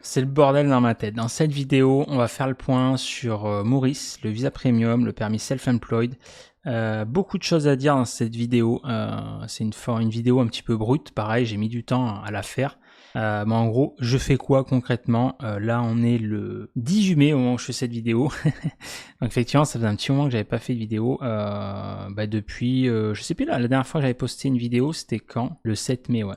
C'est le bordel dans ma tête. Dans cette vidéo, on va faire le point sur Maurice, le visa premium, le permis self-employed. Beaucoup de choses à dire dans cette vidéo. C'est une vidéo un petit peu brute. Pareil, j'ai mis du temps à la faire. Mais en gros, je fais quoi concrètement? Là, on est le 18 mai au moment où je fais cette vidéo. Donc effectivement, ça faisait un petit moment que j'avais pas fait de vidéo. Depuis, je sais plus là, la dernière fois que j'avais posté une vidéo, c'était quand? Le 7 mai, ouais.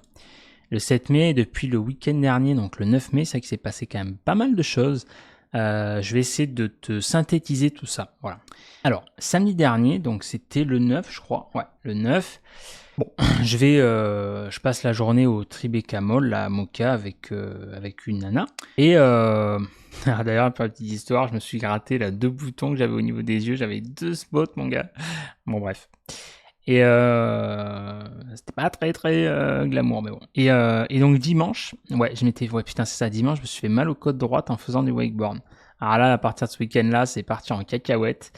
Le 7 mai, depuis le week-end dernier, donc le 9 mai, c'est vrai qu'il s'est passé quand même pas mal de choses. Je vais essayer de te synthétiser tout ça. Voilà. Alors, samedi dernier, donc c'était le 9, je crois. Ouais, le 9. Bon, je passe la journée au Tribeca Mall, là, à Moka, avec une nana. Et d'ailleurs, pour la petite histoire, je me suis gratté là 2 boutons que j'avais au niveau des yeux. J'avais 2 spots, mon gars. Bon, bref. Et c'était pas très glamour, mais bon. Et donc dimanche, ouais, putain, c'est ça, dimanche, je me suis fait mal au côte droite en faisant du wakeboard. Alors là, à partir de ce week-end-là, c'est parti en cacahuète.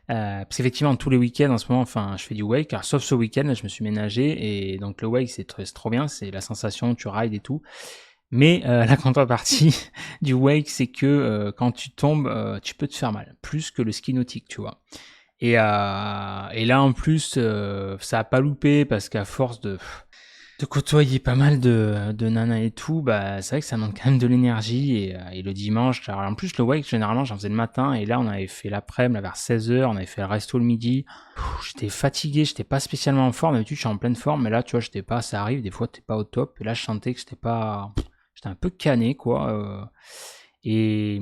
Parce qu'effectivement, tous les week-ends, en ce moment, enfin, je fais du wake, alors, sauf ce week-end, là, je me suis ménagé, et donc le wake, c'est trop bien, c'est la sensation, tu rides et tout. Mais la contrepartie du wake, c'est que quand tu tombes, tu peux te faire mal, plus que le ski nautique, tu vois. Et là en plus, ça a pas loupé parce qu'à force de côtoyer pas mal de nanas et tout, bah c'est vrai que ça manque quand même de l'énergie. Et le dimanche, alors en plus le wake généralement j'en faisais le matin, et là on avait fait l'après-midi vers 16h, on avait fait le resto le midi. J'étais fatigué, j'étais pas spécialement en forme. D'habitude je suis en pleine forme, mais là tu vois j'étais pas, ça arrive des fois t'es pas au top. Et là je sentais que j'étais un peu cané quoi. Et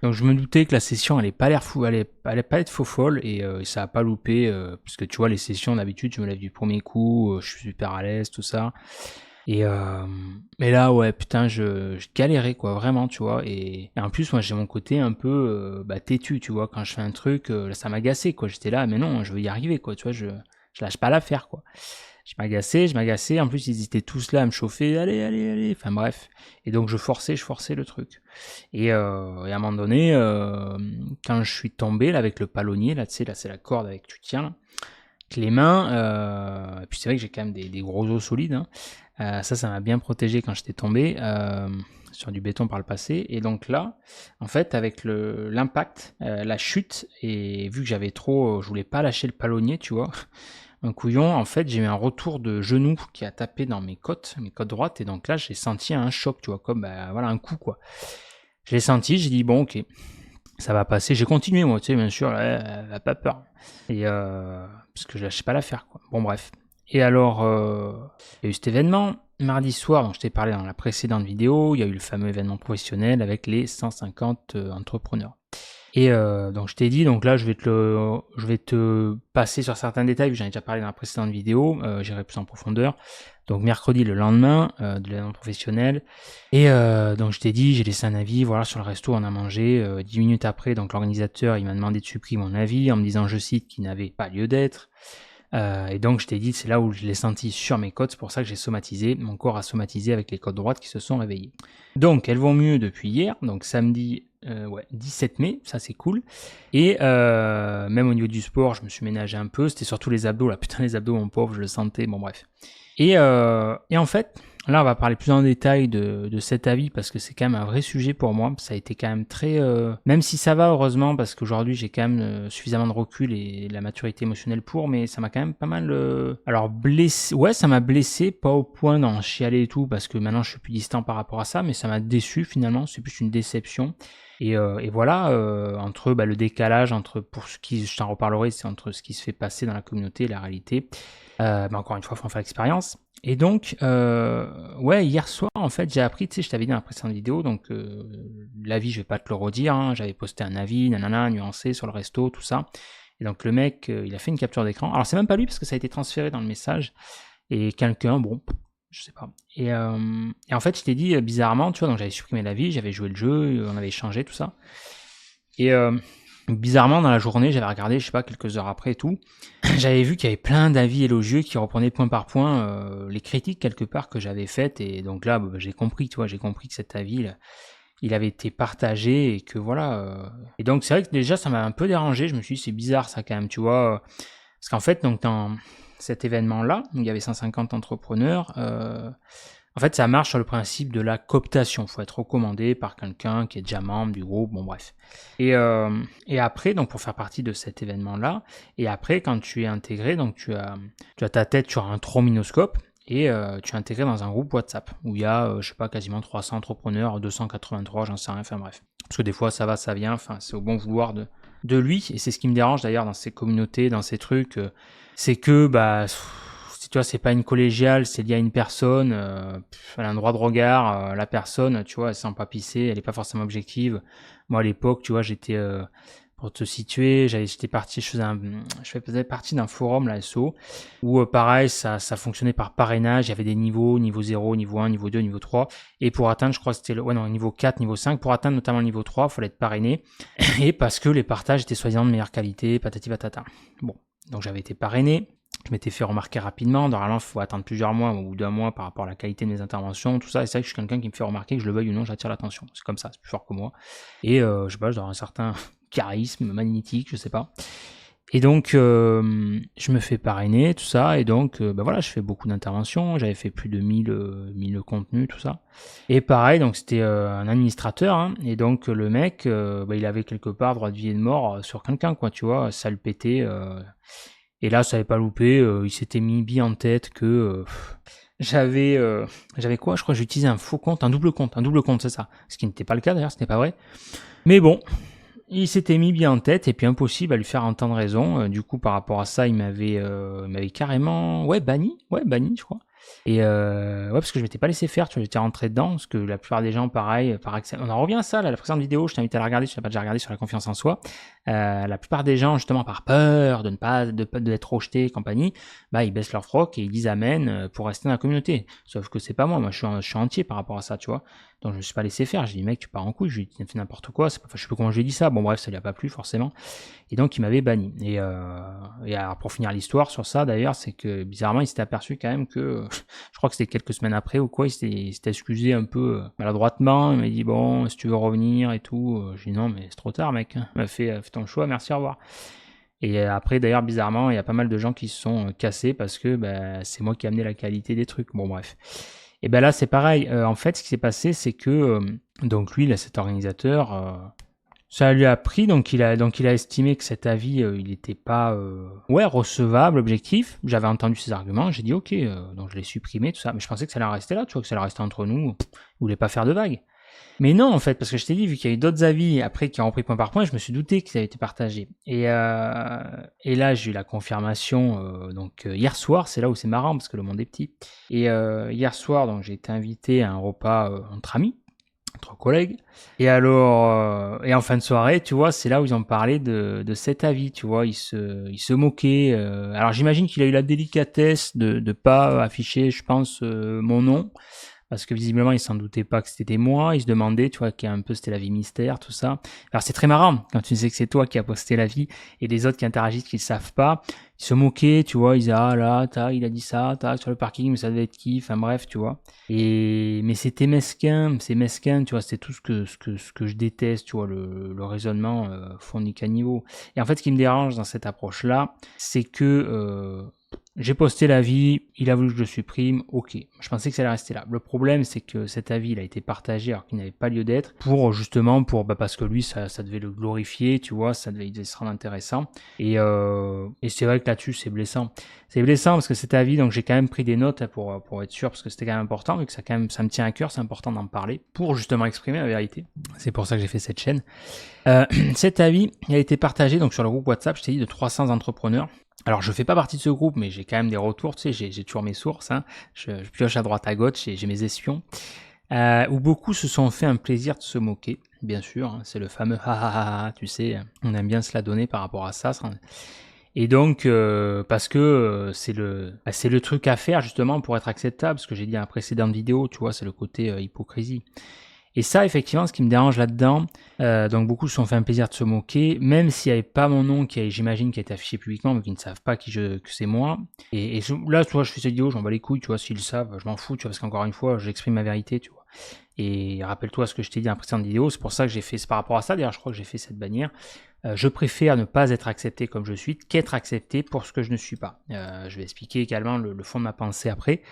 donc je me doutais que la session allait pas l'air fou, allait pas être faux folle, et ça a pas loupé, parce que tu vois les sessions d'habitude je me lève du premier coup, je suis super à l'aise tout ça. Et mais là ouais putain je galérais quoi vraiment, tu vois. Et en plus moi j'ai mon côté un peu têtu, tu vois, quand je fais un truc, ça m'agaçait quoi. J'étais là mais non, je veux y arriver quoi, tu vois, je lâche pas l'affaire quoi. Je m'agaçais. En plus, ils étaient tous là à me chauffer. Allez. Enfin bref. Et donc, je forçais le truc. Et à un moment donné, quand je suis tombé là avec le palonnier, là, tu sais, là, c'est la corde avec tu tiens, là, avec les mains. Et puis c'est vrai que j'ai quand même des gros os solides. Hein. Ça m'a bien protégé quand j'étais tombé sur du béton par le passé. Et donc là, en fait, avec l'impact, la chute, et vu que je voulais pas lâcher le palonnier, tu vois. Un couillon, en fait, j'ai eu un retour de genou qui a tapé dans mes côtes droites, et donc là, j'ai senti un choc, tu vois, comme voilà un coup, quoi. Je l'ai senti, j'ai dit bon, ok, ça va passer. J'ai continué, moi, tu sais, bien sûr, pas peur, et parce que je lâchais pas l'affaire, quoi. Bon, bref. Et alors, il y a eu cet événement mardi soir dont je t'ai parlé dans la précédente vidéo. Il y a eu le fameux événement professionnel avec les 150 entrepreneurs. Et donc je t'ai dit, donc là je vais te passer sur certains détails, j'en ai déjà parlé dans la précédente vidéo, j'irai plus en profondeur. Donc mercredi, le lendemain de l'événement professionnel, et donc je t'ai dit, j'ai laissé un avis, voilà, sur le resto, on a mangé. 10 minutes après, donc l'organisateur il m'a demandé de supprimer mon avis en me disant, je cite, qu'il n'avait pas lieu d'être. Et donc je t'ai dit, c'est là où je l'ai senti sur mes côtes, c'est pour ça que j'ai somatisé, mon corps a somatisé avec les côtes droites qui se sont réveillées. Donc elles vont mieux depuis hier, donc samedi 17 mai, ça c'est cool. Et même au niveau du sport, je me suis ménagé un peu, c'était surtout les abdos, là putain les abdos mon pauvre, je le sentais, bon bref. Et en fait, là on va parler plus en détail de cet avis, parce que c'est quand même un vrai sujet pour moi, ça a été quand même très... même si ça va heureusement, parce qu'aujourd'hui j'ai quand même suffisamment de recul et la maturité émotionnelle pour, mais ça m'a quand même pas mal... Alors blessé, ouais ça m'a blessé, pas au point d'en chialer et tout, parce que maintenant je suis plus distant par rapport à ça, mais ça m'a déçu finalement, c'est plus une déception. Et voilà, entre le décalage entre, pour ce qui, je t'en reparlerai, c'est entre ce qui se fait passer dans la communauté et la réalité. Encore une fois, il faut en faire l'expérience. Et donc, ouais, hier soir, en fait, j'ai appris, tu sais, je t'avais dit dans la précédente vidéo, donc l'avis, je vais pas te le redire, hein, j'avais posté un avis, nanana, nuancé sur le resto, tout ça. Et donc le mec, il a fait une capture d'écran. Alors c'est même pas lui parce que ça a été transféré dans le message. Et quelqu'un, bon, je sais pas. Et en fait, je t'ai dit bizarrement, tu vois, donc j'avais supprimé l'avis, j'avais joué le jeu, on avait échangé, tout ça. Et bizarrement, dans la journée, j'avais regardé, je sais pas, quelques heures après et tout, j'avais vu qu'il y avait plein d'avis élogieux qui reprenaient point par point les critiques quelque part que j'avais faites. Et donc là, j'ai compris, tu vois, j'ai compris que cet avis, là, il avait été partagé et que voilà. Et donc c'est vrai que déjà, ça m'a un peu dérangé. Je me suis dit, c'est bizarre ça quand même, tu vois. Parce qu'en fait, donc dans cet événement-là, où il y avait 150 entrepreneurs, En fait, ça marche sur le principe de la cooptation. Il faut être recommandé par quelqu'un qui est déjà membre du groupe, bon bref. Et après, donc pour faire partie de cet événement-là, et après, quand tu es intégré, donc tu as ta tête sur un trombinoscope, et tu es intégré dans un groupe WhatsApp, où il y a, je sais pas, quasiment 300 entrepreneurs, 283, j'en sais rien, enfin bref. Parce que des fois, ça va, ça vient, enfin, c'est au bon vouloir de lui, et c'est ce qui me dérange d'ailleurs dans ces communautés, dans ces trucs, c'est que, si tu vois, c'est pas une collégiale, c'est lié à une personne, elle a un droit de regard, la personne, tu vois, elle sent pas pisser, elle est pas forcément objective. Moi, à l'époque, tu vois, j'étais, pour te situer, j'étais parti, je faisais partie d'un forum, la SO, où pareil, ça fonctionnait par parrainage, il y avait des niveaux, niveau 0, niveau 1, niveau 2, niveau 3, et pour atteindre, je crois que c'était niveau 4, niveau 5, pour atteindre notamment le niveau 3, il fallait être parrainé, et parce que les partages étaient soi-disant de meilleure qualité, patati patata. Bon, donc j'avais été parrainé, je m'étais fait remarquer rapidement. Normalement, il faut attendre plusieurs mois ou 2 mois par rapport à la qualité de mes interventions, tout ça. Et c'est vrai que je suis quelqu'un qui me fait remarquer, que je le veuille ou non, j'attire l'attention. C'est comme ça, c'est plus fort que moi. Et je sais pas, je dois avoir un certain charisme magnétique, je sais pas. Et donc, je me fais parrainer, tout ça. Et donc, voilà, je fais beaucoup d'interventions. J'avais fait plus de 1000 contenus, tout ça. Et pareil, donc c'était un administrateur. Hein, et donc, le mec, il avait quelque part droit de vie et de mort sur quelqu'un, quoi, tu vois. Ça le pétait. Et là, ça n'avait pas loupé, il s'était mis bien en tête que j'avais quoi? Je crois que j'utilisais un faux compte, un double compte, c'est ça. Ce qui n'était pas le cas d'ailleurs, ce n'est pas vrai. Mais bon, il s'était mis bien en tête et puis impossible à lui faire entendre raison. Du coup, par rapport à ça, il m'avait carrément, banni, je crois. Et parce que je m'étais pas laissé faire, tu vois, j'étais rentré dedans, parce que la plupart des gens, pareil, on en revient à ça, là, la précédente vidéo, je t'invite à la regarder, si tu l'as pas déjà regardé, sur la confiance en soi. La plupart des gens, justement, par peur d'être rejetés et compagnie, ils baissent leur froc et ils disent amen pour rester dans la communauté. Sauf que c'est pas moi, je suis entier par rapport à ça, tu vois. Donc je me suis pas laissé faire, j'ai dit mec, tu pars en couille, je lui ai dit, fait n'importe quoi, je sais pas comment je lui ai dit ça, bon bref, ça lui a pas plu forcément. Et donc il m'avait banni. Et alors pour finir l'histoire sur ça d'ailleurs, c'est que bizarrement il s'était aperçu quand même que, je crois que c'était quelques semaines après ou quoi, il s'était excusé un peu maladroitement, il m'a dit bon, si tu veux revenir et tout, j'ai dit non mais c'est trop tard mec, il m'a fait ton choix, merci, au revoir. Et après d'ailleurs bizarrement, il y a pas mal de gens qui se sont cassés parce que c'est moi qui ai amené la qualité des trucs, bon bref. Et là c'est pareil, en fait ce qui s'est passé c'est que, donc lui là, cet organisateur, ça lui a pris, donc il a estimé que cet avis, il n'était pas recevable, objectif. J'avais entendu ses arguments, j'ai dit ok, donc je l'ai supprimé, tout ça. Mais je pensais que ça allait rester là, tu vois, que ça allait rester entre nous. Il voulait pas faire de vagues. Mais non, en fait, parce que je t'ai dit, vu qu'il y a eu d'autres avis après qui ont repris point par point, je me suis douté que ça avait été partagé. Et là, j'ai eu la confirmation, hier soir, c'est là où c'est marrant, parce que le monde est petit. Et hier soir, donc j'ai été invité à un repas entre amis, entre collègues. Et alors, et en fin de soirée, tu vois, c'est là où ils ont parlé de cet avis, tu vois, ils se moquaient. Alors j'imagine qu'il a eu la délicatesse de pas afficher, je pense, mon nom. Parce que visiblement, il s'en doutait pas que c'était moi. Il se demandait, tu vois, c'était la vie mystère, tout ça. Alors c'est très marrant quand tu sais que c'est toi qui as posté la vie et les autres qui interagissent qui ne savent pas. Ils se moquaient, tu vois, ils disaient ah là, il a dit ça, sur le parking, mais ça devait être qui, enfin bref, tu vois. Mais c'était mesquin, c'est mesquin, tu vois, c'est tout ce que je déteste, tu vois, le raisonnement fourni qu'à niveau. Et en fait, ce qui me dérange dans cette approche-là, c'est que j'ai posté l'avis, il a voulu que je le supprime, ok. Je pensais que ça allait rester là. Le problème, c'est que cet avis, il a été partagé alors qu'il n'avait pas lieu d'être, parce que lui, ça devait le glorifier, tu vois, il devait se rendre intéressant. Et c'est vrai que là-dessus, c'est blessant. C'est blessant parce que cet avis, donc j'ai quand même pris des notes pour être sûr, parce que c'était quand même important, vu que ça me tient à cœur, c'est important d'en parler, pour justement exprimer la vérité. C'est pour ça que j'ai fait cette chaîne. Cet avis, il a été partagé donc sur le groupe WhatsApp, je t'ai dit, de 300 entrepreneurs. Alors je fais pas partie de ce groupe, mais j'ai quand même des retours, tu sais, j'ai toujours mes sources, hein. Je pioche à droite à gauche, j'ai mes espions, où beaucoup se sont fait un plaisir de se moquer, bien sûr, hein, c'est le fameux ha ha ha ha, tu sais, on aime bien se la donner par rapport à ça. Et donc parce que c'est le truc à faire justement pour être acceptable, ce que j'ai dit dans la précédente vidéo, tu vois, c'est le côté hypocrisie. Et ça, effectivement, ce qui me dérange là-dedans, donc beaucoup se sont fait un plaisir de se moquer, même s'il n'y avait pas mon nom, j'imagine, qui a été affiché publiquement, mais qui ne savent pas que c'est moi. Et là, tu vois, je fais cette vidéo, j'en bats les couilles, tu vois, s'ils le savent, je m'en fous, tu vois, parce qu'encore une fois, j'exprime ma vérité, tu vois. Et rappelle-toi ce que je t'ai dit dans la précédente vidéo, c'est pour ça que c'est par rapport à ça, d'ailleurs, je crois que j'ai fait cette bannière. Je préfère ne pas être accepté comme je suis qu'être accepté pour ce que je ne suis pas. Je vais expliquer également le fond de ma pensée après.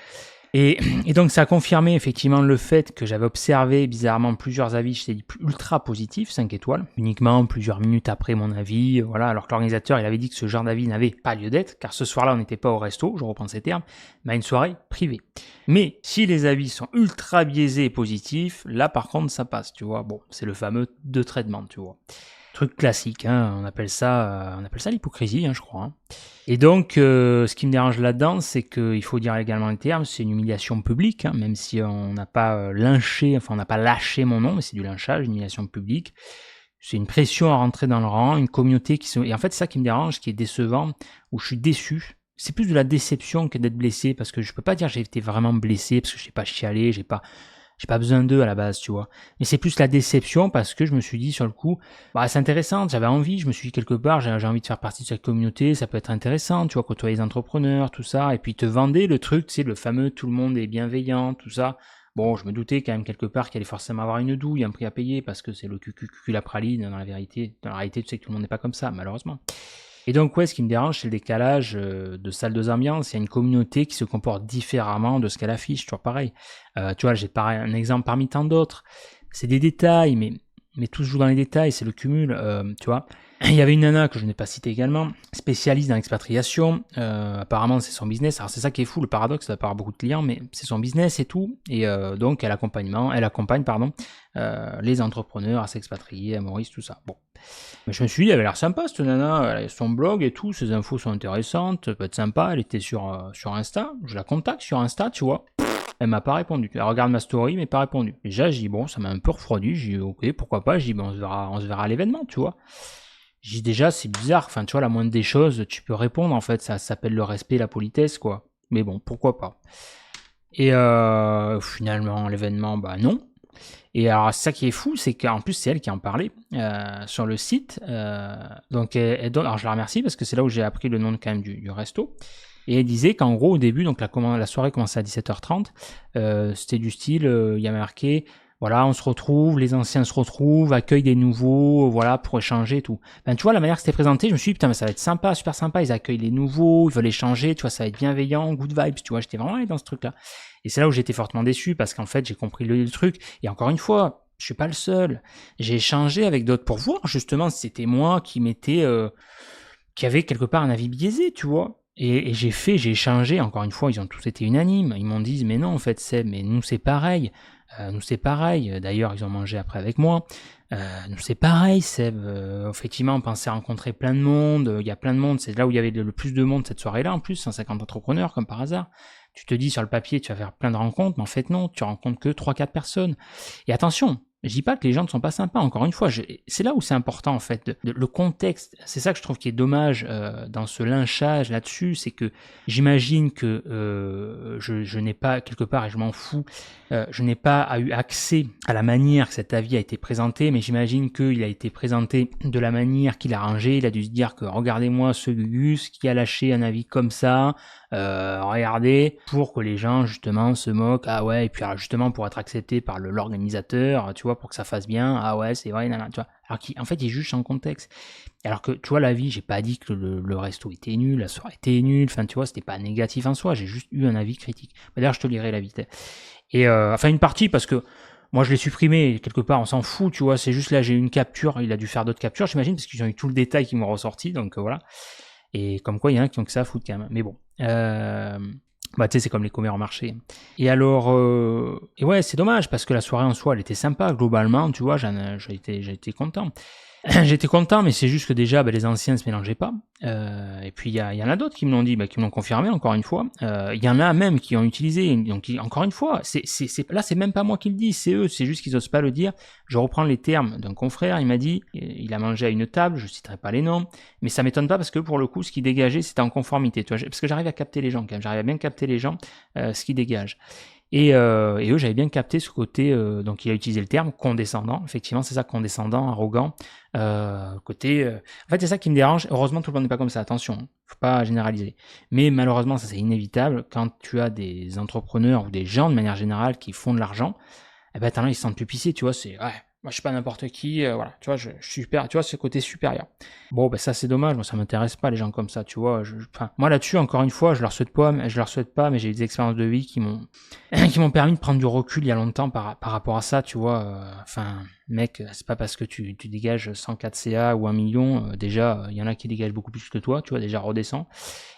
Et donc ça a confirmé effectivement le fait que j'avais observé bizarrement plusieurs avis, je t'ai dit ultra positifs, 5 étoiles, uniquement plusieurs minutes après mon avis, voilà, alors que l'organisateur il avait dit que ce genre d'avis n'avait pas lieu d'être, car ce soir-là on n'était pas au resto, je reprends ces termes, mais à une soirée privée. Mais si les avis sont ultra biaisés et positifs, là par contre ça passe, tu vois, bon, c'est le fameux de traitement, tu vois. Truc classique, hein, on appelle ça l'hypocrisie, hein, je crois. Hein. Et donc, ce qui me dérange là-dedans, c'est qu'il faut dire également le terme, c'est une humiliation publique, hein, même si on n'a pas lynché, enfin on n'a pas lâché mon nom, mais c'est du lynchage, une humiliation publique. C'est une pression à rentrer dans le rang, une communauté qui se... Et en fait, c'est ça qui me dérange, qui est décevant, où je suis déçu. C'est plus de la déception que d'être blessé, parce que je peux pas dire que j'ai été vraiment blessé, parce que je n'ai pas chialé, j'ai pas besoin d'eux à la base, tu vois. Mais c'est plus la déception parce que je me suis dit sur le coup, bah c'est intéressant, j'avais envie, je me suis dit quelque part, j'ai envie de faire partie de cette communauté, ça peut être intéressant, tu vois, côtoyer les entrepreneurs, tout ça, et puis te vender le truc, tu sais, le fameux tout le monde est bienveillant, tout ça. Bon, je me doutais quand même quelque part qu'il allait forcément avoir une douille, un prix à payer, parce que c'est le cucu la praline, dans la vérité. Dans la réalité, tu sais que tout le monde n'est pas comme ça, malheureusement. Et donc, ouais, ce qui me dérange, c'est le décalage de salle de ambiance. Il y a une communauté qui se comporte différemment de ce qu'elle affiche, toujours pareil. Tu vois, j'ai pareil, un exemple parmi tant d'autres. C'est des détails, mais tout se joue dans les détails, c'est le cumul, tu vois. Il y avait une nana que je n'ai pas citée également, spécialiste dans l'expatriation. Apparemment, c'est son business. Alors, c'est ça qui est fou, le paradoxe, ça part beaucoup de clients, mais c'est son business et tout. Et donc, elle accompagne, les entrepreneurs à s'expatrier, à Maurice, tout ça. Bon. Mais je me suis dit, elle avait l'air sympa, cette nana. Elle a son blog et tout, ses infos sont intéressantes, peut être sympa. Elle était sur Insta. Je la contacte sur Insta, tu vois. Elle m'a pas répondu. Elle regarde ma story, mais pas répondu. Déjà, j'ai dit, bon, ça m'a un peu refroidi. J'ai dit, ok, pourquoi pas. J'ai dit, bon, on se verra à l'événement, tu vois. J'ai dit, déjà, c'est bizarre. Enfin, tu vois, la moindre des choses, tu peux répondre, en fait. Ça s'appelle le respect, la politesse, quoi. Mais bon, pourquoi pas. Et finalement, l'événement, bah non. Et alors, ça qui est fou, c'est qu'en plus, c'est elle qui en parlait sur le site. Donc, alors, je la remercie parce que c'est là où j'ai appris le nom quand même du resto. Et elle disait qu'en gros, au début, donc la soirée commençait à 17h30. C'était du style, il y avait marqué, voilà, on se retrouve, les anciens se retrouvent, accueillent des nouveaux, voilà, pour échanger et tout. Ben, tu vois, la manière que c'était présenté, je me suis dit, putain, mais ça va être sympa, super sympa, ils accueillent les nouveaux, ils veulent échanger, tu vois, ça va être bienveillant, good vibes, tu vois, j'étais vraiment allé dans ce truc-là. Et c'est là où j'étais fortement déçu, parce qu'en fait, j'ai compris le truc. Et encore une fois, je suis pas le seul. J'ai échangé avec d'autres pour voir, justement, si c'était moi qui qui avait quelque part un avis biaisé, tu vois. Et j'ai échangé, encore une fois, ils ont tous été unanimes. Ils m'ont dit, mais non, en fait, Seb, mais nous c'est pareil. Nous c'est pareil. D'ailleurs, ils ont mangé après avec moi. Nous c'est pareil, Seb. Effectivement, on pensait rencontrer plein de monde. Il y a plein de monde. C'est là où il y avait le plus de monde cette soirée-là, en plus, 150 entrepreneurs, comme par hasard. Tu te dis sur le papier, tu vas faire plein de rencontres, mais en fait non, tu rencontres que 3-4 personnes. Et attention, je dis pas que les gens ne sont pas sympas, encore une fois, c'est là où c'est important en fait, le contexte, c'est ça que je trouve qui est dommage dans ce lynchage là-dessus, c'est que j'imagine que je n'ai pas, quelque part, et je m'en fous, je n'ai pas eu accès à la manière que cet avis a été présenté, mais j'imagine qu'il a été présenté de la manière qu'il a rangé, il a dû se dire que regardez-moi ce Gugus qui a lâché un avis comme ça, regardez, pour que les gens justement se moquent, ah ouais, et puis alors, justement pour être accepté par l'organisateur, tu vois, pour que ça fasse bien, ah ouais, c'est vrai, tu vois. Alors qu'en fait, il juge sans contexte. Alors que, tu vois, la vie, j'ai pas dit que le resto était nul, la soirée était nulle, enfin, tu vois, c'était pas négatif en soi, j'ai juste eu un avis critique. D'ailleurs, je te lirai la vitesse. Et, enfin, une partie, parce que moi, je l'ai supprimé, quelque part, on s'en fout, tu vois, c'est juste là, j'ai eu une capture, il a dû faire d'autres captures, j'imagine, parce qu'ils ont eu tout le détail qui m'ont ressorti, donc voilà. Et comme quoi, il y en a qui ont que ça à foutre quand même. Mais bon. Bah, tu sais, c'est comme les commères en marché. Et alors, et ouais, c'est dommage parce que la soirée en soi, elle était sympa globalement, tu vois, j'ai été content. J'étais content, mais c'est juste que déjà, les anciens ne se mélangeaient pas. Et puis, il y en a d'autres qui me l'ont dit, qui me l'ont confirmé, encore une fois. Il y en a même qui ont utilisé. Donc, encore une fois, là, c'est même pas moi qui le dis, c'est eux. C'est juste qu'ils osent pas le dire. Je reprends les termes d'un confrère. Il m'a dit, il a mangé à une table, je citerai pas les noms. Mais ça m'étonne pas parce que, pour le coup, ce qui dégageait, c'était en conformité. Tu vois, parce que j'arrive à capter les gens, quand même. J'arrive à bien capter les gens, ce qui dégage. Et eux, j'avais bien capté ce côté, donc il a utilisé le terme condescendant, effectivement, c'est ça, condescendant, arrogant, côté... en fait, c'est ça qui me dérange. Heureusement, tout le monde n'est pas comme ça, attention, faut pas généraliser. Mais malheureusement, ça c'est inévitable, quand tu as des entrepreneurs ou des gens de manière générale qui font de l'argent, eh ben, attends, ils se sentent plus pissés, tu vois, c'est... Ouais, moi je suis pas n'importe qui, voilà, tu vois, je suis super, tu vois, ce côté supérieur. Bon, ben ça c'est dommage, moi ça m'intéresse pas les gens comme ça, tu vois. Enfin, moi là-dessus, encore une fois, je leur souhaite pas, mais j'ai eu des expériences de vie qui m'ont qui m'ont permis de prendre du recul il y a longtemps par rapport à ça, tu vois. Enfin, mec, c'est pas parce que tu dégages 104 CA ou 1 million, déjà, il y en a qui dégagent beaucoup plus que toi, tu vois, déjà redescends.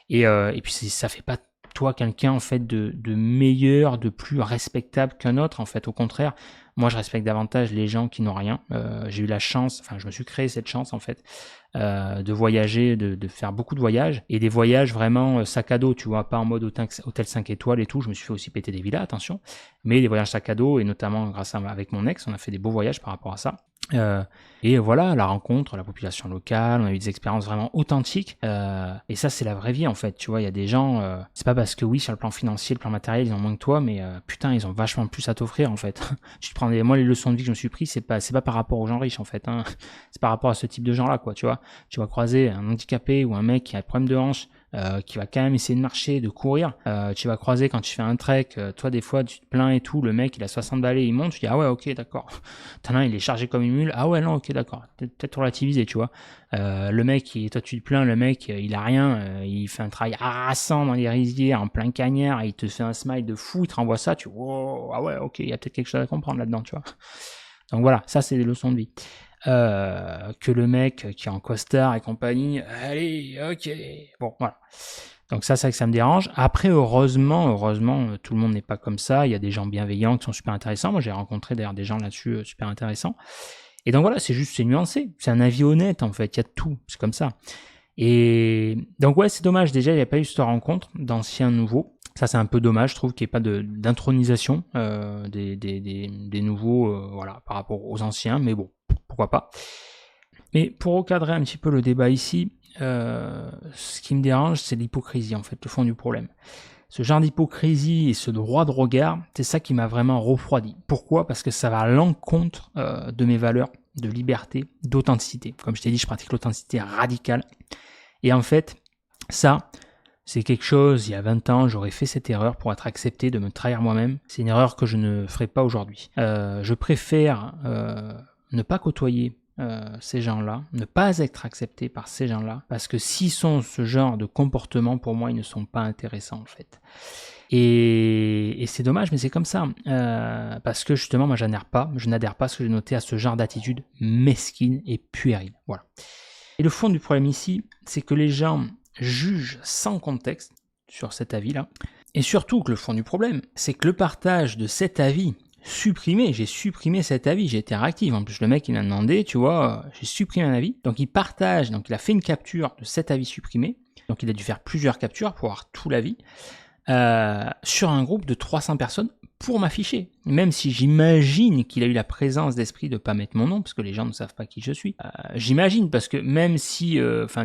Et puis ça fait pas toi quelqu'un en fait de meilleur, de plus respectable qu'un autre en fait. Au contraire, moi je respecte davantage les gens qui n'ont rien. J'ai eu la chance, enfin je me suis créé cette chance en fait de voyager, de faire beaucoup de voyages et des voyages vraiment sac à dos, tu vois, pas en mode hôtel 5 étoiles et tout. Je me suis fait aussi péter des villas, attention, mais des voyages sac à dos et notamment grâce à avec mon ex, on a fait des beaux voyages par rapport à ça. Et voilà, la rencontre, la population locale, on a eu des expériences vraiment authentiques. Et ça, c'est la vraie vie en fait. Tu vois, il y a des gens, c'est pas parce que oui, sur le plan financier, le plan matériel, ils ont moins que toi, mais putain, ils ont vachement plus à t'offrir en fait. Tu te prends moi, les leçons de vie que je me suis pris, c'est pas par rapport aux gens riches en fait. Hein. C'est par rapport à ce type de gens-là, quoi. Tu vois, tu vas croiser un handicapé ou un mec qui a un problème de hanche. Qui va quand même essayer de marcher, de courir. Tu vas croiser quand tu fais un trek, toi des fois tu te plains et tout, le mec il a 60 balais, il monte, tu dis ah ouais ok d'accord. T'en as un il est chargé comme une mule, ah ouais non ok d'accord, peut-être relativiser tu vois. Le mec, toi tu te plains, le mec il a rien, il fait un travail harassant dans les rizières en plein cagnard, et il te fait un smile de fou, il te renvoie ça, tu wow, ah ouais ok, il y a peut-être quelque chose à comprendre là-dedans tu vois. Donc voilà, ça c'est des leçons de vie. Que le mec qui est en costard et compagnie, allez, ok, bon, voilà. Donc ça, c'est vrai que ça me dérange. Après, heureusement, tout le monde n'est pas comme ça. Il y a des gens bienveillants qui sont super intéressants. Moi, j'ai rencontré d'ailleurs des gens là-dessus super intéressants. Et donc voilà, c'est nuancé. C'est un avis honnête, en fait. Il y a de tout. C'est comme ça. Et donc ouais, c'est dommage. Déjà, il n'y a pas eu cette rencontre d'anciens nouveaux. Ça, c'est un peu dommage, je trouve qu'il n'y ait pas d'intronisation des nouveaux voilà, par rapport aux anciens, mais bon, pourquoi pas. Mais pour recadrer un petit peu le débat ici, ce qui me dérange, c'est l'hypocrisie, en fait, le fond du problème. Ce genre d'hypocrisie et ce droit de regard, c'est ça qui m'a vraiment refroidi. Pourquoi ? Parce que ça va à l'encontre de mes valeurs de liberté, d'authenticité. Comme je t'ai dit, je pratique l'authenticité radicale. Et en fait, ça, c'est quelque chose, il y a 20 ans, j'aurais fait cette erreur pour être accepté de me trahir moi-même. C'est une erreur que je ne ferai pas aujourd'hui. Je préfère ne pas côtoyer ces gens-là, ne pas être accepté par ces gens-là, parce que s'ils sont ce genre de comportement, pour moi, ils ne sont pas intéressants en fait. Et c'est dommage, mais c'est comme ça. Parce que justement, moi, je n'adhère pas à ce que j'ai noté, à ce genre d'attitude mesquine et puérile. Voilà. Et le fond du problème ici, c'est que les gens jugent sans contexte sur cet avis-là. Et surtout que le fond du problème, c'est que le partage de cet avis supprimé, j'ai supprimé cet avis, j'ai été réactif. En plus, le mec, il m'a demandé, tu vois, j'ai supprimé un avis. Donc, il partage, donc il a fait une capture de cet avis supprimé. Donc, il a dû faire plusieurs captures pour avoir tout l'avis. Sur un groupe de 300 personnes pour m'afficher. Même si j'imagine qu'il a eu la présence d'esprit de ne pas mettre mon nom, parce que les gens ne savent pas qui je suis. J'imagine, parce que même si,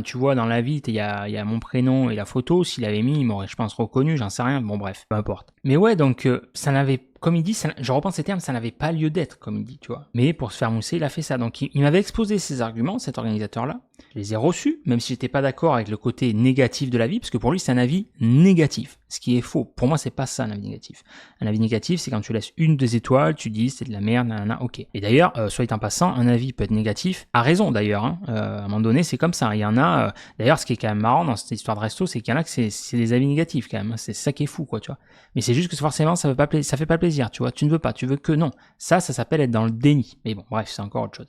tu vois, dans la vie, il y a mon prénom et la photo, s'il avait mis, il m'aurait, je pense, reconnu, j'en sais rien, bon bref, peu importe. Mais ouais, donc, ça n'avait, comme il dit, je repense ces termes, ça n'avait pas lieu d'être, comme il dit, tu vois. Mais pour se faire mousser, il a fait ça. Donc, il m'avait exposé ses arguments, cet organisateur-là. Je les ai reçus, même si j'étais pas d'accord avec le côté négatif de l'avis, parce que pour lui, c'est un avis négatif. Ce qui est faux. Pour moi, c'est pas ça, un avis négatif. Un avis négatif, c'est quand tu laisses une des étoiles, tu dis c'est de la merde, nanana, ok. Et d'ailleurs, soit en passant, un avis peut être négatif, à raison d'ailleurs, hein. À un moment donné, c'est comme ça. Il y en a, d'ailleurs, ce qui est quand même marrant dans cette histoire de resto, c'est qu'il y en a que c'est des avis négatifs quand même. C'est ça qui est fou, quoi, tu vois. Mais c'est juste que forcément, ça fait pas plaisir, tu vois. Tu ne veux pas, tu veux que non. Ça s'appelle être dans le déni. Mais bon, bref, c'est encore autre chose.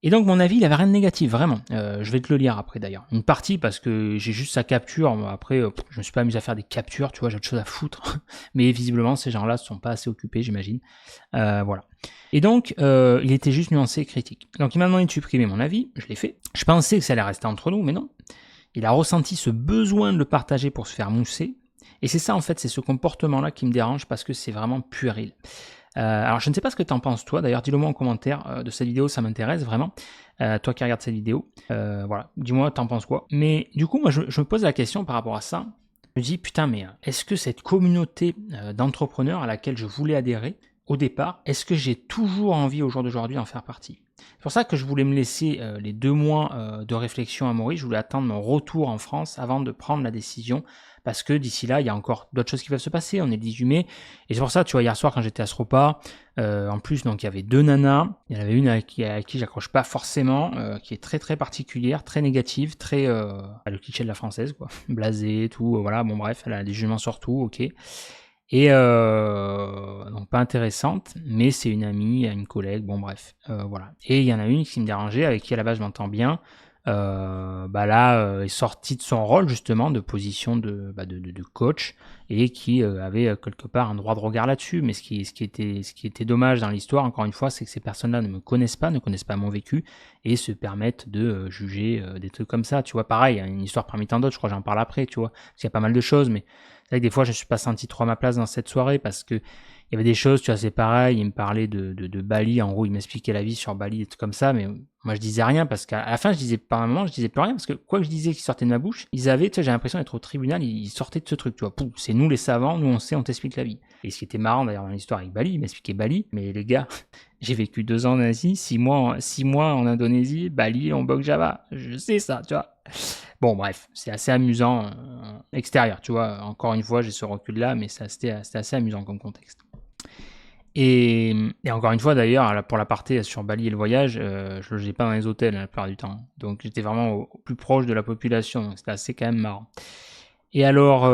Et donc mon avis, il avait rien de négatif, vraiment. Je vais te le lire après d'ailleurs. Une partie parce que j'ai juste sa capture. Après, je me suis pas amusé à faire des captures, tu vois, j'ai autre chose à foutre. Mais visiblement, ces gens-là se sont pas assez occupés, j'imagine. Voilà. Et donc, il était juste nuancé et critique. Donc il m'a demandé de supprimer mon avis, je l'ai fait. Je pensais que ça allait rester entre nous, mais non. Il a ressenti ce besoin de le partager pour se faire mousser. Et c'est ça en fait, c'est ce comportement-là qui me dérange parce que c'est vraiment puéril. Alors je ne sais pas ce que tu en penses toi, d'ailleurs dis-le moi en commentaire de cette vidéo, ça m'intéresse vraiment, toi qui regardes cette vidéo, voilà, dis-moi t'en penses quoi. Mais du coup moi je me pose la question par rapport à ça, je me dis putain mais est-ce que cette communauté d'entrepreneurs à laquelle je voulais adhérer, au départ, est-ce que j'ai toujours envie au jour d'aujourd'hui d'en faire partie? C'est pour ça que je voulais me laisser les 2 mois de réflexion à Maurice. Je voulais attendre mon retour en France avant de prendre la décision. Parce que d'ici là, il y a encore d'autres choses qui peuvent se passer. On est le 18 mai. Et c'est pour ça, tu vois, hier soir, quand j'étais à ce repas, en plus, donc il y avait 2 nanas. Il y en avait une à qui j'accroche pas forcément, qui est très très particulière, très négative, très le cliché de la française, quoi. Blasée, tout, voilà. Bon, bref, elle a des jugements sur tout, ok. Et donc pas intéressante, mais c'est une amie, une collègue, bon bref, voilà. Et il y en a une qui me dérangeait, avec qui à la base je m'entends bien, là est sortie de son rôle justement de position de coach, et qui avait quelque part un droit de regard là-dessus. Mais ce qui était dommage dans l'histoire, encore une fois, c'est que ces personnes-là ne me connaissent pas mon vécu, et se permettent de juger des trucs comme ça, tu vois. Pareil, une histoire parmi tant d'autres, je crois que j'en parle après, tu vois, parce qu'il y a pas mal de choses, mais c'est vrai que des fois je ne suis pas senti trop à ma place dans cette soirée, parce que il y avait des choses, tu vois, c'est pareil, il me parlait de Bali, en gros il m'expliquait la vie sur Bali et tout comme ça, mais moi je disais rien, parce qu'à la fin je disais, par un moment je disais plus rien, parce que quoi que je disais qui sortait de ma bouche, ils avaient, tu sais, j'ai l'impression d'être au tribunal, ils sortaient de ce truc, tu vois, pouf, c'est nous les savants, nous on sait, on t'explique la vie. Et ce qui était marrant d'ailleurs dans l'histoire avec Bali, il m'expliquait Bali, mais les gars, j'ai vécu 2 ans en Asie, 6 mois en Indonésie, Bali, on Lombok, Java, je sais ça, tu vois. Bon, bref, c'est assez amusant extérieur, tu vois. Encore une fois, j'ai ce recul-là, mais c'était assez amusant comme contexte. Et encore une fois, d'ailleurs, pour l'aparté sur Bali et le voyage, je logeais pas dans les hôtels la plupart du temps. Donc, j'étais vraiment au plus proche de la population. Donc, c'était assez quand même marrant. Et alors,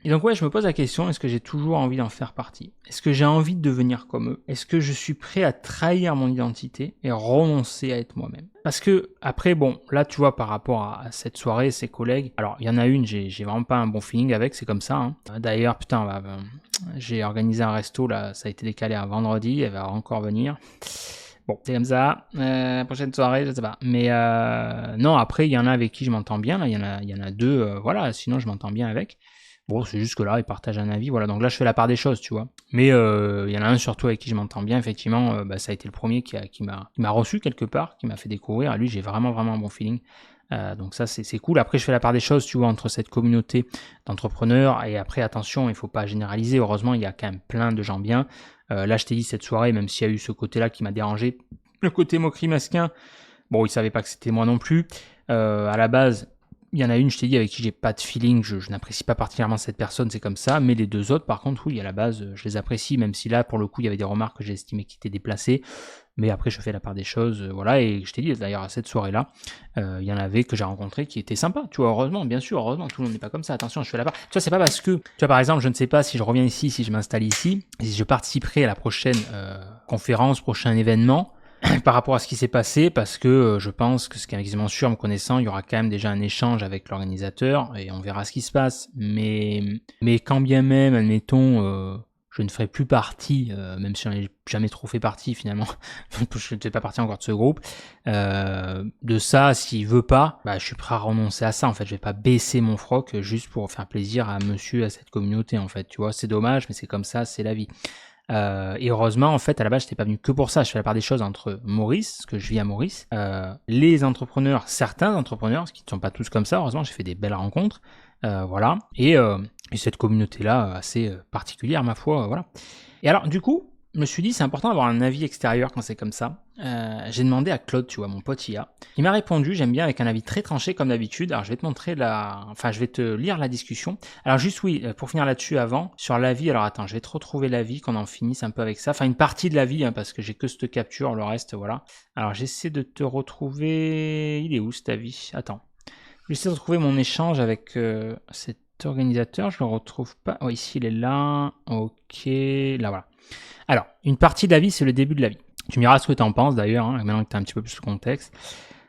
et donc ouais, je me pose la question, est-ce que j'ai toujours envie d'en faire partie? Est-ce que j'ai envie de devenir comme eux? Est-ce que je suis prêt à trahir mon identité et renoncer à être moi-même? Parce que après, bon, là tu vois, par rapport à cette soirée, ces collègues, alors il y en a une, j'ai vraiment pas un bon feeling avec, c'est comme ça, hein. D'ailleurs, putain, j'ai organisé un resto, là, ça a été décalé à vendredi, elle va encore venir. Bon, c'est comme ça. Prochaine soirée, je sais pas. Mais non, après, il y en a avec qui je m'entends bien. Là, il y en a 2, voilà. Sinon, je m'entends bien avec. Bon, c'est juste que là, ils partagent un avis. Voilà, donc là, je fais la part des choses, tu vois. Mais il y en a un surtout avec qui je m'entends bien. Effectivement, ça a été le premier qui m'a reçu quelque part, qui m'a fait découvrir. À lui, j'ai vraiment un bon feeling. Donc ça, c'est cool. Après, je fais la part des choses, tu vois, entre cette communauté d'entrepreneurs. Et après, attention, il faut pas généraliser. Heureusement, il y a quand même plein de gens bien. Là, je t'ai dit, cette soirée, même s'il y a eu ce côté-là qui m'a dérangé, le côté moquerie masquin, bon, ils savaient pas que c'était moi non plus. À la base, il y en a une, je t'ai dit, avec qui j'ai pas de feeling, je n'apprécie pas particulièrement cette personne, c'est comme ça. Mais les 2 autres, par contre, oui, à la base, je les apprécie, même si là, pour le coup, il y avait des remarques que j'ai estimées qui étaient déplacées. Mais après, je fais la part des choses, voilà. Et je t'ai dit, d'ailleurs, à cette soirée-là, il y en avait que j'ai rencontré qui étaient sympas, tu vois, heureusement, bien sûr, heureusement, tout le monde n'est pas comme ça. Attention, je fais la part. Tu vois, c'est pas parce que, tu vois, par exemple, je ne sais pas si je reviens ici, si je m'installe ici, si je participerai à la prochaine conférence, prochain événement, par rapport à ce qui s'est passé, parce que je pense que ce qui est quasiment sûr, me connaissant, il y aura quand même déjà un échange avec l'organisateur et on verra ce qui se passe. Mais quand bien même, admettons, je ne ferai plus partie, même si j'en ai jamais trop fait partie finalement, je ne fais pas partie encore de ce groupe, de ça, s'il veut pas, je suis prêt à renoncer à ça, en fait. Je vais pas baisser mon froc juste pour faire plaisir à monsieur, à cette communauté, en fait, tu vois. C'est dommage, mais c'est comme ça, c'est la vie. Et heureusement, en fait, à la base, j'étais pas venu que pour ça. Je fais la part des choses entre Maurice, ce que je vis à Maurice, les entrepreneurs, certains entrepreneurs, qui ne sont pas tous comme ça. Heureusement, j'ai fait des belles rencontres, voilà. Et cette communauté-là, assez particulière, ma foi, voilà. Et alors, du coup, je me suis dit, c'est important d'avoir un avis extérieur quand c'est comme ça. J'ai demandé à Claude, tu vois, mon pote IA. Il m'a répondu, j'aime bien, avec un avis très tranché comme d'habitude. Alors je vais te montrer je vais te lire la discussion. Alors juste oui, pour finir là-dessus avant, sur l'avis, alors attends, je vais te retrouver l'avis, qu'on en finisse un peu avec ça. Enfin une partie de l'avis, hein, parce que j'ai que cette capture, le reste, voilà. Alors j'essaie de te retrouver... Il est où cet avis? Attends. J'essaie de retrouver mon échange avec cet organisateur, je le retrouve pas. Oh, ici il est là. Ok, là voilà. Alors, une partie de l'avis, c'est le début de l'avis. Tu me diras ce que tu en penses d'ailleurs, hein, maintenant que tu as un petit peu plus le contexte.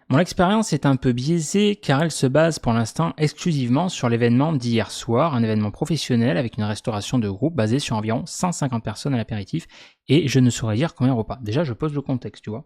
Mon expérience est un peu biaisée car elle se base pour l'instant exclusivement sur l'événement d'hier soir, un événement professionnel avec une restauration de groupe basée sur environ 150 personnes à l'apéritif et je ne saurais dire combien de repas. Déjà, je pose le contexte, tu vois.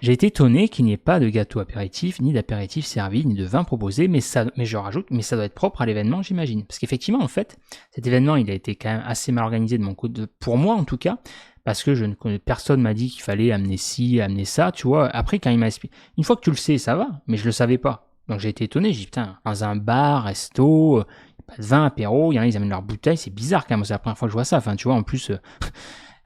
J'ai été étonné qu'il n'y ait pas de gâteau apéritif, ni d'apéritif servi, ni de vin proposé, mais je rajoute, mais ça doit être propre à l'événement, j'imagine. Parce qu'effectivement, en fait, cet événement, il a été quand même assez mal organisé de mon côté, pour moi en tout cas, parce que personne m'a dit qu'il fallait amener ci, amener ça, tu vois. Après, quand il m'a expliqué, une fois que tu le sais, ça va, mais je le savais pas. Donc j'ai été étonné, j'ai dit putain, dans un bar, resto, pas de vin, apéro, il y en a, ils amènent leur bouteille, c'est bizarre quand même, c'est la première fois que je vois ça, enfin tu vois, en plus,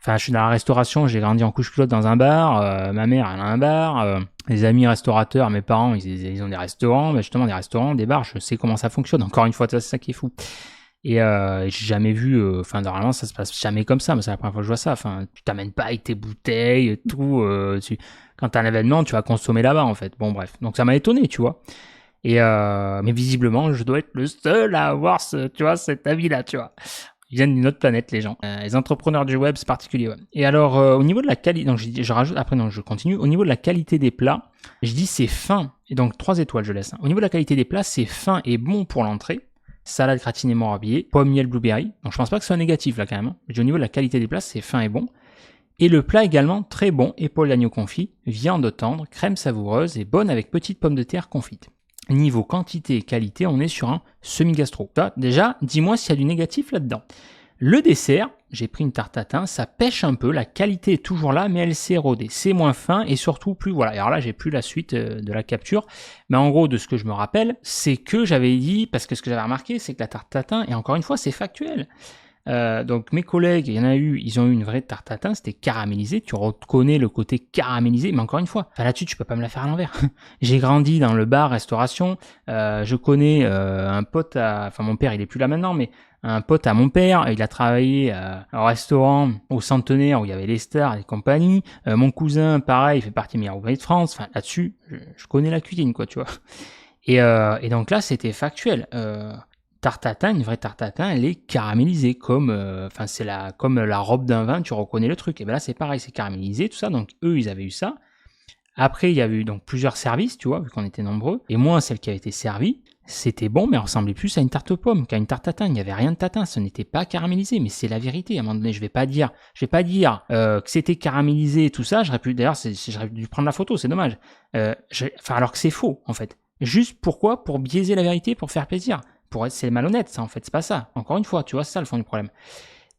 Enfin, je suis dans la restauration, j'ai grandi en couche-culotte dans un bar, ma mère, elle a un bar, les amis restaurateurs, mes parents, ils ont des restaurants, bah justement des restaurants, des bars, je sais comment ça fonctionne. Encore une fois, c'est ça qui est fou. Et j'ai jamais vu, enfin normalement ça se passe jamais comme ça, mais c'est la première fois que je vois ça. Enfin, tu t'amènes pas avec tes bouteilles, et tout. Quand t'as un événement, tu vas consommer là-bas en fait. Bon bref, donc ça m'a étonné, tu vois. Et mais visiblement, je dois être le seul à avoir tu vois, cet avis-là, tu vois. Ils viennent d'une autre planète, les gens. Les entrepreneurs du web, c'est particulier. Ouais. Et alors, au niveau de la qualité, donc je rajoute, après non, je continue. Au niveau de la qualité des plats, je dis c'est fin. Et donc 3 étoiles, je laisse. Au niveau de la qualité des plats, c'est fin et bon pour l'entrée. Salade gratinée morbier, pomme, miel, blueberry. Donc je pense pas que ce soit négatif là quand même. Je dis au niveau de la qualité des plats, c'est fin et bon. Et le plat également très bon, épaule d'agneau confit, viande tendre, crème savoureuse et bonne avec petites pommes de terre confites. Niveau quantité et qualité, on est sur un semi-gastro. Déjà, dis-moi s'il y a du négatif là-dedans. Le dessert, j'ai pris une tarte tatin, ça pêche un peu, la qualité est toujours là, mais elle s'est érodée. C'est moins fin et surtout plus, voilà. Alors là, j'ai plus la suite de la capture. Mais en gros, de ce que je me rappelle, c'est que j'avais dit, parce que ce que j'avais remarqué, c'est que la tarte tatin, et encore une fois, c'est factuel. Donc mes collègues, il y en a eu, ils ont eu une vraie tarte tatin, c'était caramélisé, tu reconnais le côté caramélisé, mais encore une fois, là-dessus tu peux pas me la faire à l'envers. J'ai grandi dans le bar, restauration, je connais un pote, enfin mon père il est plus là maintenant, mais un pote à mon père, il a travaillé au restaurant au Centenaire où il y avait les stars et compagnie. Mon cousin, pareil, il fait partie des meilleurs ouvriers de France. Enfin là-dessus, je connais la cuisine quoi, tu vois. Et donc là c'était factuel. Tarte tatin, une vraie tarte tatin, elle est caramélisée comme, enfin comme la robe d'un vin, tu reconnais le truc. Et ben là c'est pareil, c'est caramélisé tout ça. Donc eux ils avaient eu ça. Après il y avait eu donc plusieurs services, tu vois, vu qu'on était nombreux. Et moi celle qui avait été servie, c'était bon, mais elle ressemblait plus à une tarte aux pommes qu'à une tarte tatin. Il n'y avait rien de tatin, ce n'était pas caramélisé, mais c'est la vérité. À un moment donné, je vais pas dire que c'était caramélisé et tout ça. D'ailleurs, j'aurais dû prendre la photo, c'est dommage. Alors que c'est faux en fait. Juste pourquoi? Pour biaiser la vérité, pour faire plaisir. C'est malhonnête, ça, en fait, c'est pas ça. Encore une fois, tu vois, c'est ça le fond du problème.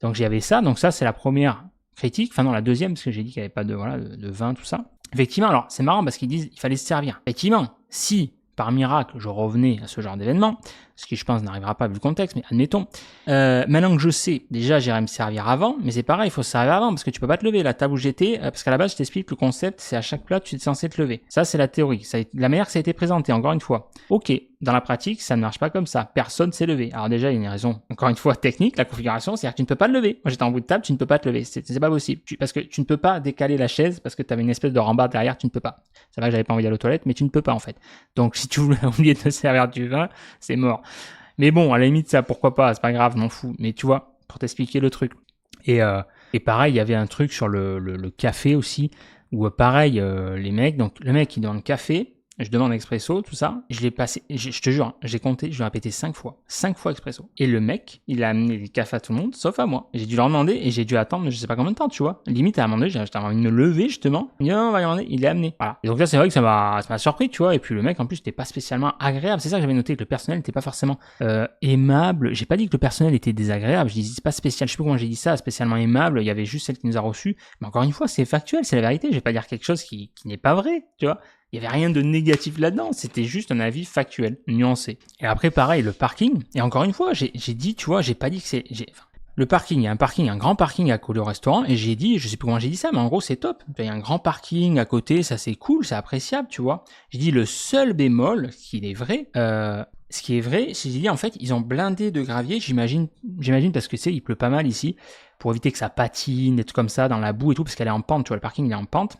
Donc, j'avais ça, donc ça, c'est la première critique. Enfin, non, la deuxième, parce que j'ai dit qu'il n'y avait pas de vin, tout ça. Effectivement, alors, c'est marrant parce qu'ils disent qu'il fallait se servir. Effectivement, si, par miracle, je revenais à ce genre d'événement, ce qui, je pense, n'arrivera pas vu le contexte, mais admettons, maintenant que je sais, déjà, j'irai me servir avant, mais c'est pareil, il faut se servir avant, parce que tu peux pas te lever. La table où j'étais, parce qu'à la base, je t'explique, le concept, c'est à chaque plat, tu es censé te lever. Ça, c'est la théorie. La manière que ça a été présenté, encore une fois. Ok, dans la pratique, ça ne marche pas comme ça. Personne s'est levé. Alors déjà, il y a une raison, encore une fois, technique, la configuration, c'est-à-dire que tu ne peux pas te lever. Moi, j'étais en bout de table, tu ne peux pas te lever. C'est pas possible. Parce que tu ne peux pas décaler la chaise, parce que tu avais une espèce de rambarde derrière, tu ne peux pas. C'est vrai que j'avais pas envie d'aller aux toilettes, mais tu ne peux pas, en fait. Donc, si tu voulais oublier de te servir du vin, c'est mort. Mais bon, à la limite, ça, pourquoi pas, c'est pas grave, m'en fous. Mais tu vois, pour t'expliquer le truc. Et pareil, il y avait un truc sur le café aussi, où pareil, les mecs, donc le mec, il demande café, je demande expresso, tout ça, je l'ai passé, je te jure, hein, j'ai compté, je l'ai répété 5 fois expresso. Et le mec, il a amené des cafés à tout le monde, sauf à moi. J'ai dû leur demander, et j'ai dû attendre, je sais pas combien de temps, tu vois. Limite, à un moment donné, j'avais envie de me lever, justement. Il dit, non, on va y demander, il l'a amené. Voilà. Et donc là, c'est vrai que ça m'a surpris, tu vois. Et puis le mec, en plus, n'était pas spécialement agréable. C'est ça que j'avais noté, que le personnel n'était pas forcément aimable. J'ai pas dit que le personnel était désagréable, je dis c'est pas spécial, je sais pas comment j'ai dit ça, spécialement aimable, il y avait juste celle qui nous a reçus. Mais encore une fois, c'est factuel, c'est la vérité, je vais pas dire quelque chose qui n'est pas vrai, tu vois. Il y avait rien de négatif là-dedans, c'était juste un avis factuel, nuancé. Et après, pareil, le parking. Et encore une fois, j'ai dit, tu vois, j'ai pas dit que le parking, il y a un grand parking à côté au restaurant, et j'ai dit, je sais plus comment j'ai dit ça, mais en gros, c'est top. Il y a un grand parking à côté, ça c'est cool, c'est appréciable, tu vois. J'ai dit, le seul bémol, ce qui est vrai, c'est j'ai dit, en fait, ils ont blindé de gravier, j'imagine parce que tu sais, il pleut pas mal ici, pour éviter que ça patine, des trucs comme ça, dans la boue et tout, parce qu'elle est en pente, tu vois, le parking, il est en pente.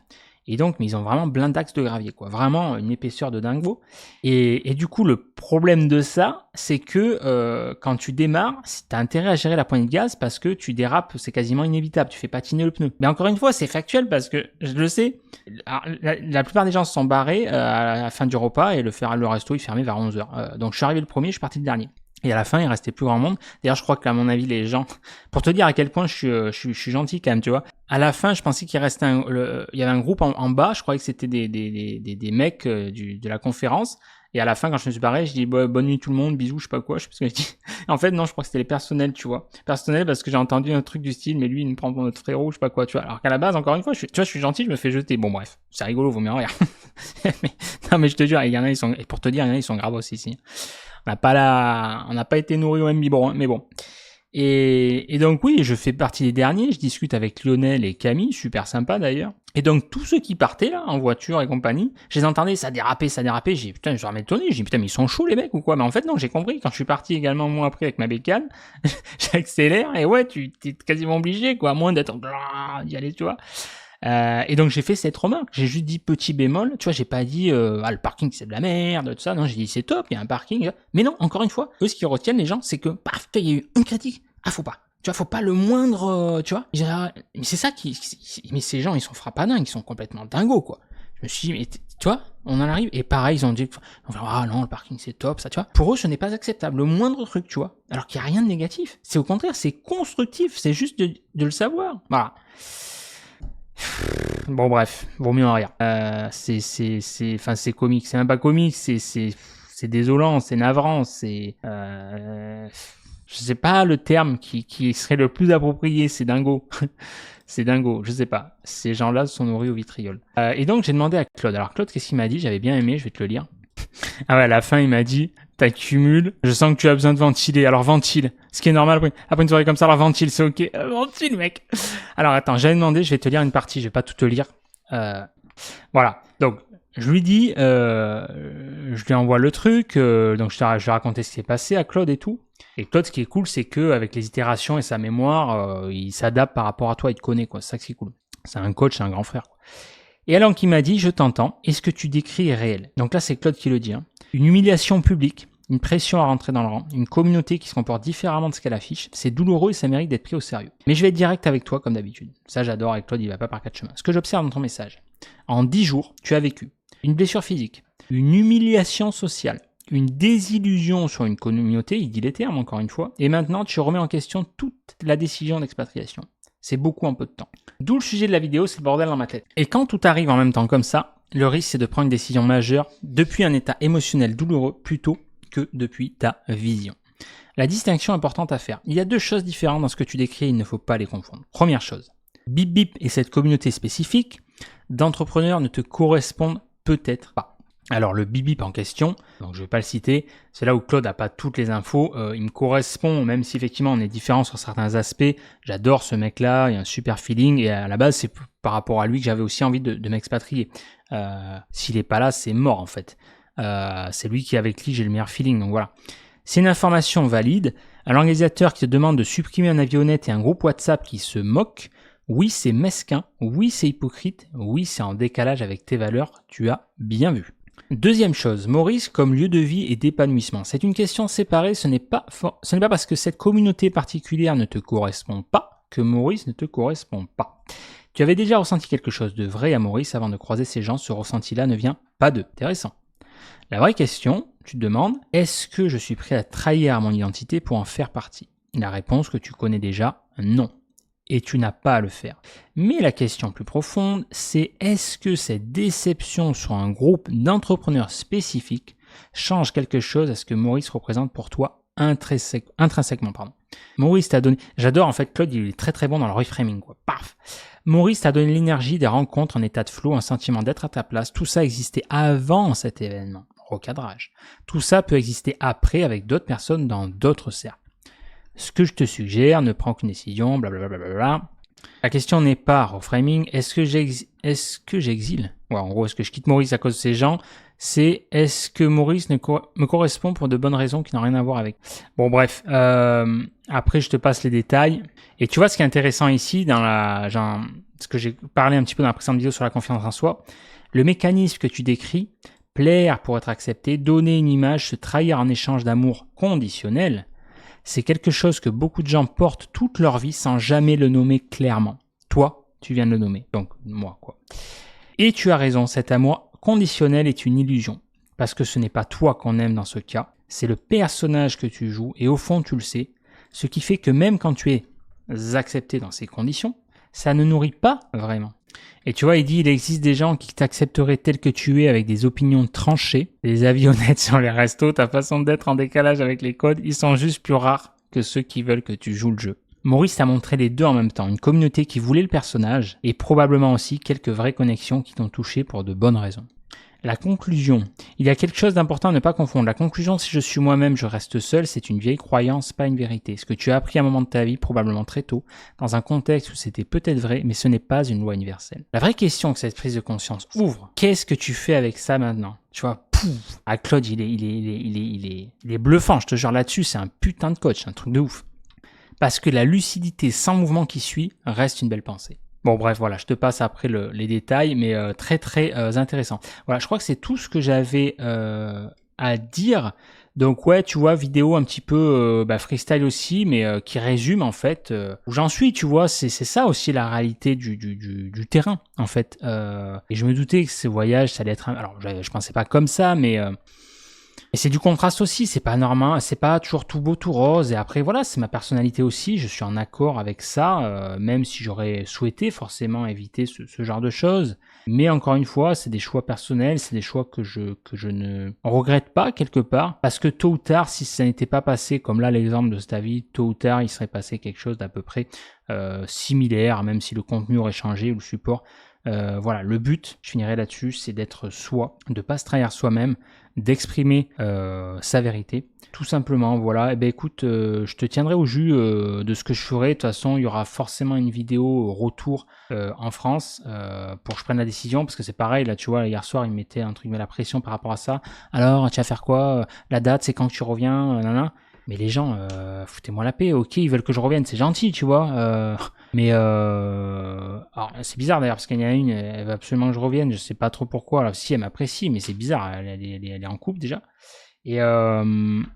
Et donc, mais ils ont vraiment plein d'axes de gravier, quoi. Vraiment une épaisseur de dingo. Et du coup, le problème de ça, c'est que quand tu démarres, t'as intérêt à gérer la poignée de gaz parce que tu dérapes, c'est quasiment inévitable. Tu fais patiner le pneu. Mais encore une fois, c'est factuel parce que je le sais. La plupart des gens se sont barrés à la fin du repas et le resto il fermait vers 11h. Donc je suis arrivé le premier, je suis parti le dernier. Et à la fin, il restait plus grand monde. D'ailleurs, je crois qu'à mon avis, les gens, pour te dire à quel point je suis gentil quand même, tu vois. À la fin, je pensais qu'il restait il y avait un groupe en bas. Je croyais que c'était des mecs de la conférence. Et à la fin, quand je me suis barré, je dis bonne nuit tout le monde, bisous, je sais pas quoi, je sais pas ce que je dis. En fait, non, je crois que c'était les personnels, tu vois. Personnel parce que j'ai entendu un truc du style, mais lui, il me prend pour notre frérot, je sais pas quoi, tu vois. Alors qu'à la base, encore une fois, je suis gentil, je me fais jeter. Bon, bref, c'est rigolo, vaut mieux en rire. Non, mais je te jure, il y en a, et pour te dire, il y en a, ils sont graves aussi ici. On n'a pas été nourris au même biberon, mais bon. Et donc oui, je fais partie des derniers, je discute avec Lionel et Camille, super sympa d'ailleurs. Et donc tous ceux qui partaient là, en voiture et compagnie, je les entendais, ça dérapait, j'ai dit putain, je leur m'étonné, j'ai dit putain mais ils sont chauds les mecs ou quoi? Mais en fait non, j'ai compris, quand je suis parti également moi après avec ma bécane, j'accélère et ouais, tu t'es quasiment obligé quoi, à moins d'être d'y aller, tu vois. Et donc j'ai fait cette remarque, j'ai juste dit petit bémol, tu vois, j'ai pas dit le parking c'est de la merde, tout ça, non, j'ai dit c'est top, il y a un parking, mais non, encore une fois, eux ce qu'ils retiennent les gens, c'est que paf, il y a eu une critique, faut pas, tu vois, faut pas le moindre, tu vois, mais c'est ça mais ces gens ils sont frappadingues, ils sont complètement dingos quoi. Je me suis dit, mais tu vois, on en arrive, et pareil, ils ont dit, ah non, le parking c'est top, ça, tu vois. Pour eux, ce n'est pas acceptable, le moindre truc, tu vois. Alors qu'il n'y a rien de négatif. C'est au contraire, c'est constructif, c'est juste de le savoir. Voilà. Bon bref, vaut mieux en rire. C'est comique, c'est même pas comique, c'est désolant, c'est navrant, je sais pas le terme qui serait le plus approprié, c'est dingo. C'est dingo, je sais pas. Ces gens-là sont nourris au vitriol. Et donc j'ai demandé à Claude. Alors Claude, qu'est-ce qu'il m'a dit? J'avais bien aimé, je vais te le lire. Ah ouais, à la fin, il m'a dit, t'accumules, je sens que tu as besoin de ventiler, alors ventile. Ce qui est normal après une soirée comme ça, alors ventile, c'est ok. Ventile, mec. Alors attends, j'avais demandé, je vais te lire une partie, je vais pas tout te lire. Voilà, donc je lui dis, je lui envoie le truc, donc je vais raconter ce qui s'est passé à Claude et tout. Et Claude, ce qui est cool, c'est que avec les itérations et sa mémoire, il s'adapte par rapport à toi, il te connaît, quoi. C'est ça qui est cool. C'est un coach, c'est un grand frère, quoi. Et alors qu'il m'a dit, je t'entends, et ce que tu décris est réel. Donc là, c'est Claude qui le dit. Hein. Une humiliation publique, une pression à rentrer dans le rang, une communauté qui se comporte différemment de ce qu'elle affiche, c'est douloureux et ça mérite d'être pris au sérieux. Mais je vais être direct avec toi comme d'habitude. Ça, j'adore, avec Claude, il va pas par quatre chemins. Ce que j'observe dans ton message, en 10 jours, tu as vécu une blessure physique, une humiliation sociale, une désillusion sur une communauté, il dit les termes encore une fois, et maintenant tu remets en question toute la décision d'expatriation. C'est beaucoup en peu de temps. D'où le sujet de la vidéo, c'est le bordel dans ma tête. Et quand tout arrive en même temps comme ça, le risque c'est de prendre une décision majeure depuis un état émotionnel douloureux plutôt que depuis ta vision. La distinction importante à faire. Il y a deux choses différentes dans ce que tu décris et il ne faut pas les confondre. Première chose, Bip Bip et cette communauté spécifique d'entrepreneurs ne te correspondent peut-être pas. Alors le Bip en question, donc je vais pas le citer, c'est là où Claude n'a pas toutes les infos, il me correspond, même si effectivement on est différents sur certains aspects, j'adore ce mec-là, il y a un super feeling, et à la base c'est par rapport à lui que j'avais aussi envie de m'expatrier. S'il est pas là, c'est mort en fait. C'est lui avec qui j'ai le meilleur feeling, donc voilà. C'est une information valide, un organisateur qui te demande de supprimer un avionnette et un groupe WhatsApp qui se moque, oui c'est mesquin, oui c'est hypocrite, oui c'est en décalage avec tes valeurs, tu as bien vu. Deuxième chose, Maurice comme lieu de vie et d'épanouissement. C'est une question séparée, ce n'est pas parce que cette communauté particulière ne te correspond pas que Maurice ne te correspond pas. Tu avais déjà ressenti quelque chose de vrai à Maurice avant de croiser ces gens, ce ressenti-là ne vient pas d'eux. Intéressant. La vraie question, tu te demandes, est-ce que je suis prêt à trahir mon identité pour en faire partie? La réponse que tu connais déjà, non. Et tu n'as pas à le faire. Mais la question plus profonde, c'est est-ce que cette déception sur un groupe d'entrepreneurs spécifiques change quelque chose à ce que Maurice représente pour toi intrinsèquement. Maurice t'a donné... J'adore en fait Claude, il est très très bon dans le reframing, quoi. Paf. Maurice t'a donné l'énergie des rencontres, un état de flow, un sentiment d'être à ta place. Tout ça existait avant cet événement. Recadrage. Tout ça peut exister après avec d'autres personnes dans d'autres cercles. Ce que je te suggère, ne prends qu'une décision, blablabla. La question n'est pas reframing, est-ce que j'exile? Ouais, en gros, est-ce que je quitte Maurice à cause de ces gens? C'est est-ce que Maurice me correspond pour de bonnes raisons qui n'ont rien à voir avec. Bon, bref, après je te passe les détails. Et tu vois ce qui est intéressant ici, ce que j'ai parlé un petit peu dans la précédente vidéo sur la confiance en soi, le mécanisme que tu décris, plaire pour être accepté, donner une image, se trahir en échange d'amour conditionnel, c'est quelque chose que beaucoup de gens portent toute leur vie sans jamais le nommer clairement. Toi, tu viens de le nommer, donc moi, quoi. Et tu as raison, cet amour conditionnel est une illusion, parce que ce n'est pas toi qu'on aime dans ce cas, c'est le personnage que tu joues, et au fond tu le sais, ce qui fait que même quand tu es accepté dans ces conditions, ça ne nourrit pas vraiment. Et tu vois, il dit, il existe des gens qui t'accepteraient tel que tu es avec des opinions tranchées, des avionnettes sur les restos, ta façon d'être en décalage avec les codes, ils sont juste plus rares que ceux qui veulent que tu joues le jeu. Maurice t'a montré les deux en même temps, une communauté qui voulait le personnage et probablement aussi quelques vraies connexions qui t'ont touché pour de bonnes raisons. La conclusion. Il y a quelque chose d'important à ne pas confondre. La conclusion, si je suis moi-même, je reste seul, c'est une vieille croyance, pas une vérité. Ce que tu as appris à un moment de ta vie, probablement très tôt, dans un contexte où c'était peut-être vrai, mais ce n'est pas une loi universelle. La vraie question que cette prise de conscience ouvre, qu'est-ce que tu fais avec ça maintenant? Tu vois, pouf. Ah, Claude, il est bluffant, je te jure là-dessus, c'est un putain de coach, un truc de ouf. Parce que la lucidité sans mouvement qui suit reste une belle pensée. Bon bref, voilà, je te passe après les détails, mais très intéressant. Voilà, je crois que c'est tout ce que j'avais à dire. Donc ouais, tu vois, vidéo un petit peu freestyle aussi, mais qui résume en fait où j'en suis, tu vois, c'est ça aussi la réalité du terrain en fait. Et je me doutais que ce voyage, ça allait être... Alors je pensais pas comme ça, mais... Et c'est du contraste aussi, c'est pas normal, c'est pas toujours tout beau, tout rose. Et après, voilà, c'est ma personnalité aussi, je suis en accord avec ça, même si j'aurais souhaité forcément éviter ce genre de choses. Mais encore une fois, c'est des choix personnels, c'est des choix que je ne regrette pas quelque part. Parce que tôt ou tard, si ça n'était pas passé, comme là l'exemple de cet avis, tôt ou tard, il serait passé quelque chose d'à peu près similaire, même si le contenu aurait changé ou le support. Voilà, le but, je finirai là-dessus, c'est d'être soi, de pas se trahir soi-même, d'exprimer sa vérité, tout simplement. Voilà, et ben écoute, je te tiendrai au jus de ce que je ferai. De toute façon, il y aura forcément une vidéo retour en France pour que je prenne la décision, parce que c'est pareil, là, tu vois, hier soir, il me mettait un truc, il met la pression par rapport à ça. Alors, tu vas faire quoi? La date, c'est quand que tu reviens? Nanana. Mais les gens, foutez-moi la paix, ok, ils veulent que je revienne, c'est gentil, tu vois. Mais alors, c'est bizarre d'ailleurs, parce qu'il y en a une, elle veut absolument que je revienne, je sais pas trop pourquoi. Alors, si elle m'apprécie, mais c'est bizarre, elle est en couple déjà. Et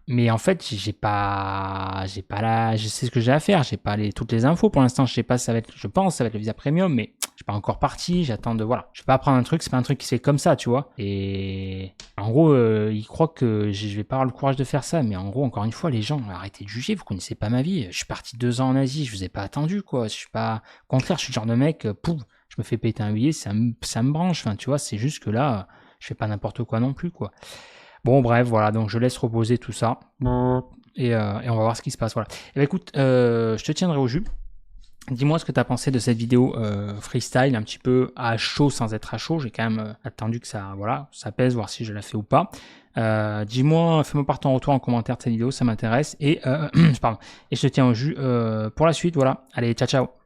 mais en fait, j'ai pas je sais ce que j'ai à faire, j'ai pas toutes les infos pour l'instant. Je sais pas, je pense, ça va être le visa premium, mais je suis pas encore parti. J'attends de voilà. Je vais pas apprendre un truc, c'est pas un truc qui se fait comme ça, tu vois. Et en gros, ils croient que je vais pas avoir le courage de faire ça, mais en gros, encore une fois, les gens, arrêtez de juger. Vous connaissez pas ma vie. Je suis parti 2 ans en Asie, je vous ai pas attendu, quoi. Je suis pas, au contraire, je suis le genre de mec, pouf, je me fais péter un billet, ça me branche. Enfin, tu vois, c'est juste que là, je fais pas n'importe quoi non plus, quoi. Bon, bref, voilà, donc je laisse reposer tout ça. Et on va voir ce qui se passe. Voilà. Et ben écoute, je te tiendrai au jus. Dis-moi ce que tu as pensé de cette vidéo freestyle, un petit peu à chaud sans être à chaud. J'ai quand même attendu que ça, voilà, ça pèse, voir si je la fais ou pas. Dis-moi, fais-moi part ton retour en commentaire de cette vidéo, ça m'intéresse. Et, pardon, et je te tiens au jus pour la suite. Voilà. Allez, ciao, ciao.